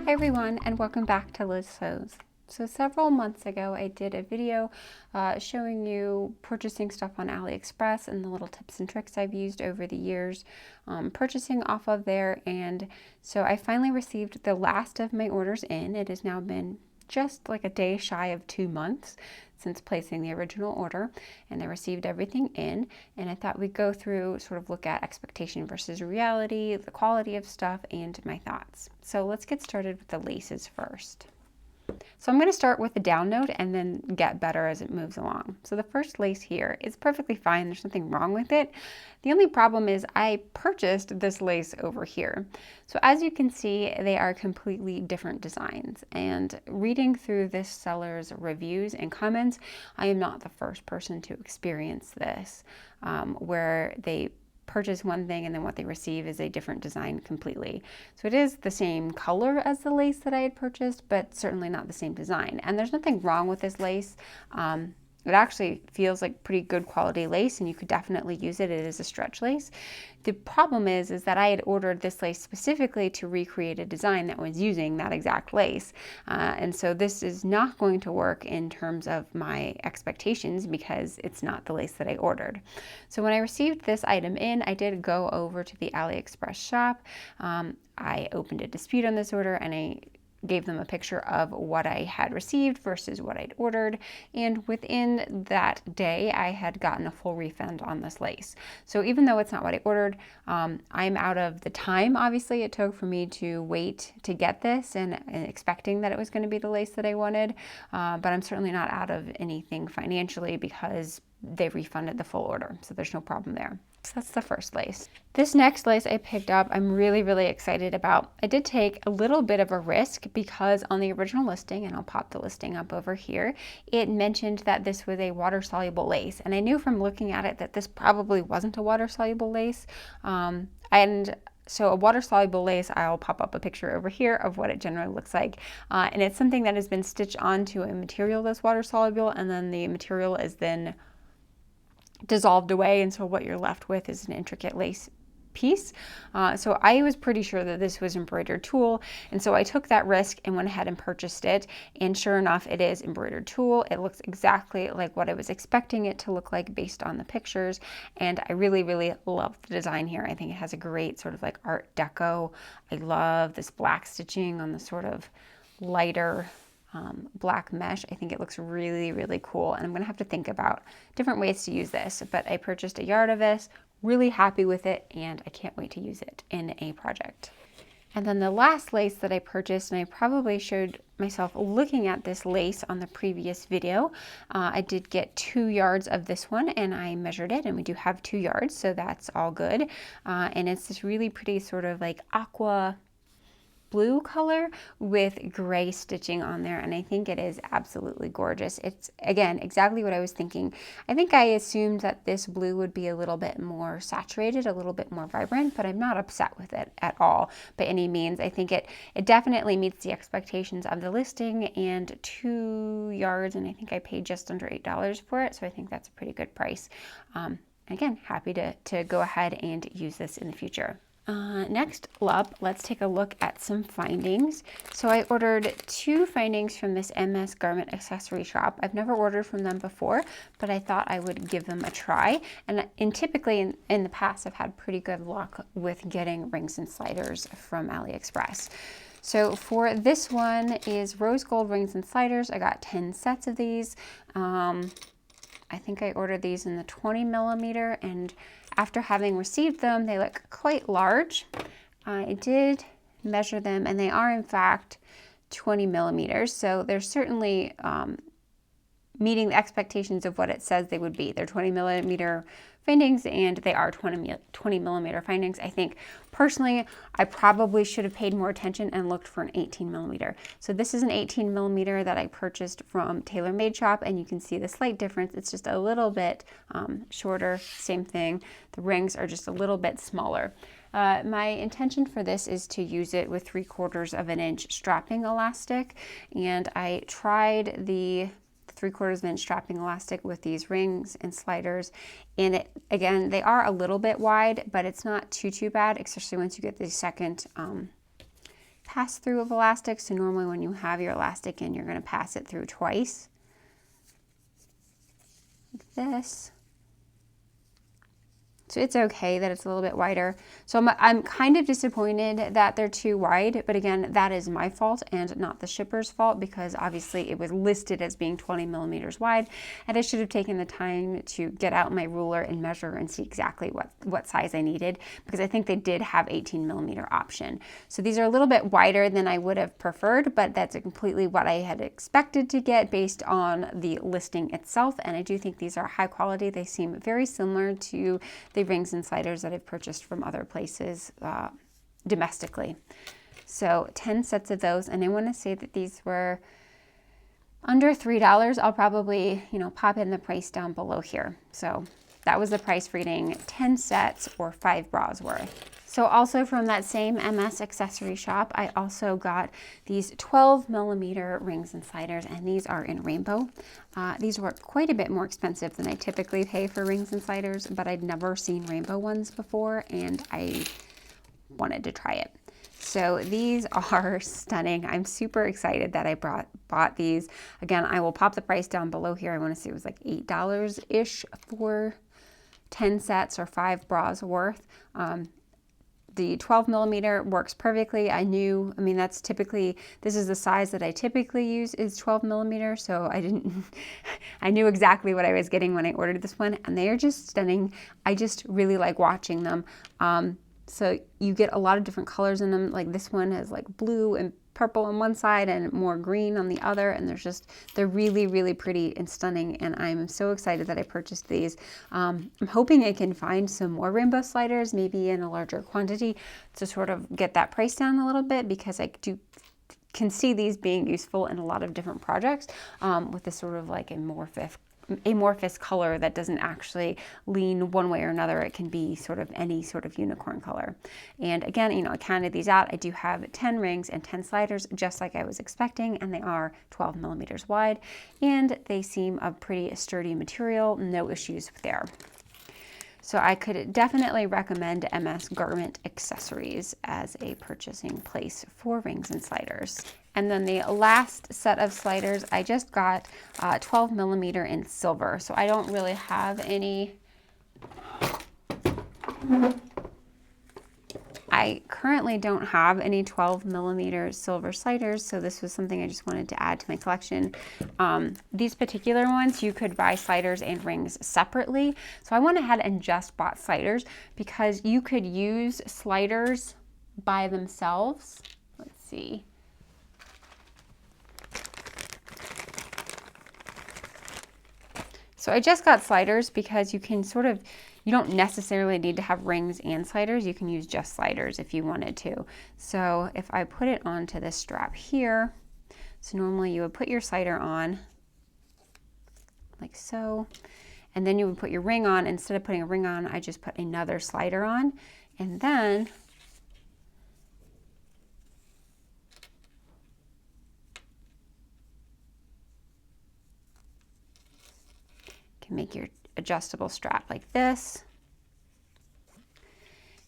Hi everyone, and welcome back to Liz Sews. So several months ago I did a video showing you purchasing stuff on AliExpress and the little tips and tricks I've used over the years purchasing off of there. And so I finally received the last of my orders in. It has now been just like a day shy of 2 months since placing the original order, and I received everything in, and I thought we'd go through, sort of look at expectation versus reality, the quality of stuff, and my thoughts. So let's get started with the laces first. So I'm going to start with the down note and then get better as it moves along. So the first lace here is perfectly fine. There's nothing wrong with it. The only problem is I purchased this lace over here. So as you can see, they are completely different designs. And reading through this seller's reviews and comments, I am not the first person to experience this, where they purchase one thing and then what they receive is a different design completely. So it is the same color as the lace that I had purchased, but certainly not the same design. And there's nothing wrong with this lace. It actually feels like pretty good quality lace, and you could definitely use it. It is a stretch lace. The problem is that I had ordered this lace specifically to recreate a design that was using that exact lace. And so this is not going to work in terms of my expectations because it's not the lace that I ordered. So when I received this item in, I did go over to the AliExpress shop. I opened a dispute on this order and I gave them a picture of what I had received versus what I'd ordered, and within that day I had gotten a full refund on this lace. So even though it's not what I ordered, I'm out of the time obviously it took for me to wait to get this and expecting that it was going to be the lace that I wanted, but I'm certainly not out of anything financially because they refunded the full order, so there's no problem there. So that's the first lace. This next lace I picked up, I'm really excited about. I did take a little bit of a risk because on the original listing, and I'll pop the listing up over here, it mentioned that this was a water-soluble lace. And I knew from looking at it that this probably wasn't a water-soluble lace. So a water-soluble lace, I'll pop up a picture over here of what it generally looks like. And it's something that has been stitched onto a material that's water-soluble, and then the material is then dissolved away, and so what you're left with is an intricate lace piece. So I was pretty sure that this was embroidered tulle, and so I took that risk and went ahead and purchased it, and sure enough it is embroidered tulle. It looks exactly like what I was expecting it to look like based on the pictures, and I really love the design here. I think it has a great sort of like art deco. I love this black stitching on the sort of lighter black mesh. I think it looks really cool, and I'm gonna have to think about different ways to use this, but I purchased a yard of this, really happy with it, and I can't wait to use it in a project. And then the last lace that I purchased, and I probably showed myself looking at this lace on the previous video, I did get 2 yards of this one, and I measured it, and we do have 2 yards, so that's all good. And it's this really pretty sort of like aqua blue color with gray stitching on there, and I think it is absolutely gorgeous. It's, again, exactly what I was thinking. I think I assumed that this blue would be a little bit more saturated, a little bit more vibrant, but I'm not upset with it at all by any means. I think it definitely meets the expectations of the listing, and 2 yards, and I think I paid just under $8 for it, so I think that's a pretty good price. Again, happy to go ahead and use this in the future. Next up, let's take a look at some findings. So I ordered 2 findings from this MS Garment Accessory shop. I've never ordered from them before, but I thought I would give them a try. And typically in the past, I've had pretty good luck with getting rings and sliders from AliExpress. So for this one is rose gold rings and sliders. I got 10 sets of these. I think I ordered these in the 20 millimeter, and after having received them, they look quite large. I did measure them, and they are in fact 20 millimeters, so they're certainly meeting the expectations of what it says they would be. They're 20 millimeter findings, and they are 20 millimeter findings. I think personally, I probably should have paid more attention and looked for an 18 millimeter. So this is an 18 millimeter that I purchased from TaylorMade Shop, and you can see the slight difference. It's just a little bit shorter, same thing. The rings are just a little bit smaller. My intention for this is to use it with 3/4 of an inch strapping elastic, and I tried the 3/4 of an inch strapping elastic with these rings and sliders, and it, again, they are a little bit wide, but it's not too bad, especially once you get the second pass through of elastic. So normally when you have your elastic in, you're going to pass it through twice, like this. So it's okay that it's a little bit wider. So I'm kind of disappointed that they're too wide, but again, that is my fault and not the shipper's fault, because obviously it was listed as being 20 millimeters wide, and I should have taken the time to get out my ruler and measure and see exactly what size I needed, because I think they did have 18 millimeter option. So these are a little bit wider than I would have preferred, but that's completely what I had expected to get based on the listing itself. And I do think these are high quality. They seem very similar to the rings and sliders that I've purchased from other places domestically. So 10 sets of those, and I want to say that these were under $3. I'll probably, pop in the price down below here. So that was the price for getting 10 sets or 5 bras worth. So also from that same MS accessory shop, I also got these 12 millimeter rings and sliders, and these are in rainbow. These were quite a bit more expensive than I typically pay for rings and sliders, but I'd never seen rainbow ones before, and I wanted to try it. So these are stunning. I'm super excited that I bought these. Again, I will pop the price down below here. I want to say it was like $8-ish for 10 sets or 5 bras worth. The 12 millimeter works perfectly. This is the size that I typically use, is 12 millimeter. So I knew exactly what I was getting when I ordered this one, and they are just stunning. I just really like watching them. So you get a lot of different colors in them. Like this one has like blue and purple on one side and more green on the other, and they're really, really pretty and stunning, and I'm so excited that I purchased these. I'm hoping I can find some more rainbow sliders, maybe in a larger quantity, to sort of get that price down a little bit, because I can see these being useful in a lot of different projects with this sort of like amorphous color that doesn't actually lean one way or another. It can be sort of any sort of unicorn color. And again, I counted these out. I do have 10 rings and 10 sliders, just like I was expecting, and they are 12 millimeters wide, and they seem a pretty sturdy material. No issues there. So I could definitely recommend MS Garment Accessories as a purchasing place for rings and sliders. And then the last set of sliders, I just got 12 millimeter in silver. So I don't really have any. I currently don't have any 12 millimeter silver sliders, so this was something I just wanted to add to my collection. These particular ones, you could buy sliders and rings separately. So I went ahead and just bought sliders, because you could use sliders by themselves. Let's see. So I just got sliders because you don't necessarily need to have rings and sliders. You can use just sliders if you wanted to. So if I put it onto this strap here, so normally you would put your slider on like so, and then you would put your ring on. Instead of putting a ring on, I just put another slider on, and then can make your adjustable strap like this,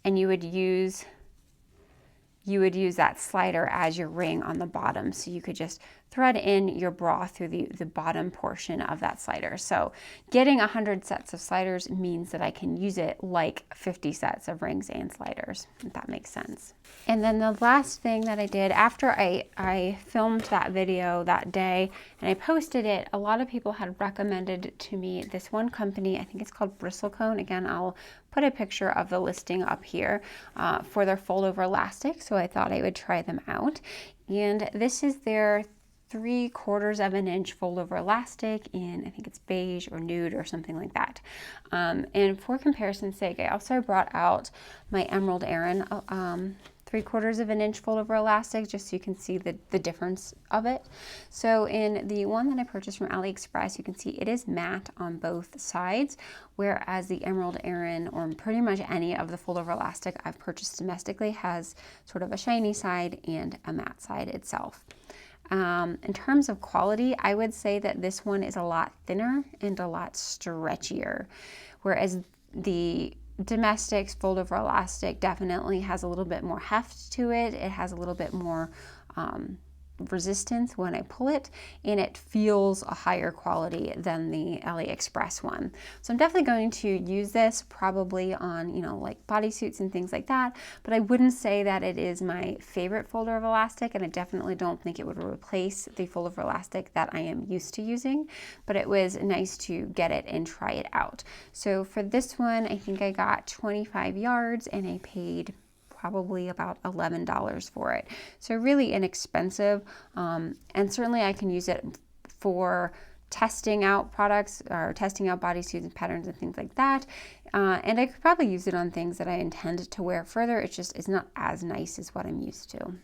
and you would use that slider as your ring on the bottom. So you could just thread in your bra through the bottom portion of that slider. So getting 100 sets of sliders means that I can use it like 50 sets of rings and sliders, if that makes sense. And then the last thing that I did after I filmed that video that day and I posted it, a lot of people had recommended to me this one company. I think it's called Bristlecone. Again, I'll put a picture of the listing up here for their fold over elastic. So I thought I would try them out. And this is their 3/4 of an inch fold over elastic in, I think it's beige or nude or something like that. And for comparison's sake, I also brought out my Emerald Erin 3/4 of an inch fold over elastic, just so you can see the difference of it. So in the one that I purchased from AliExpress, you can see it is matte on both sides, whereas the Emerald Erin, or pretty much any of the fold over elastic I've purchased domestically, has sort of a shiny side and a matte side itself. In terms of quality, I would say that this one is a lot thinner and a lot stretchier, whereas the Domestics fold over elastic definitely has a little bit more heft to it. It has a little bit more resistance when I pull it, and it feels a higher quality than the AliExpress one. So I'm definitely going to use this probably on, like bodysuits and things like that, but I wouldn't say that it is my favorite folder of elastic, and I definitely don't think it would replace the folder of elastic that I am used to using, but it was nice to get it and try it out. So for this one, I think I got 25 yards and I paid probably about $11 for it. So really inexpensive, and certainly I can use it for testing out products or testing out bodysuits and patterns and things like that. And I could probably use it on things that I intend to wear further. It's not as nice as what I'm used to.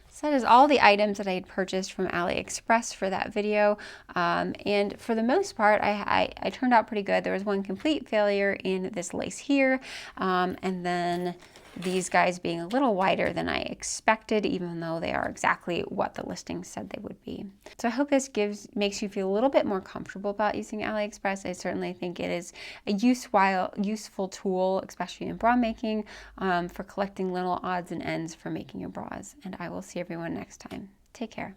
So that is all the items that I had purchased from AliExpress for that video. And for the most part, I turned out pretty good. There was one complete failure in this lace here, and then these guys being a little wider than I expected, even though they are exactly what the listing said they would be. So I hope this makes you feel a little bit more comfortable about using AliExpress. I certainly think it is a useful tool, especially in bra making, for collecting little odds and ends for making your bras. And I will see everyone next time. Take care.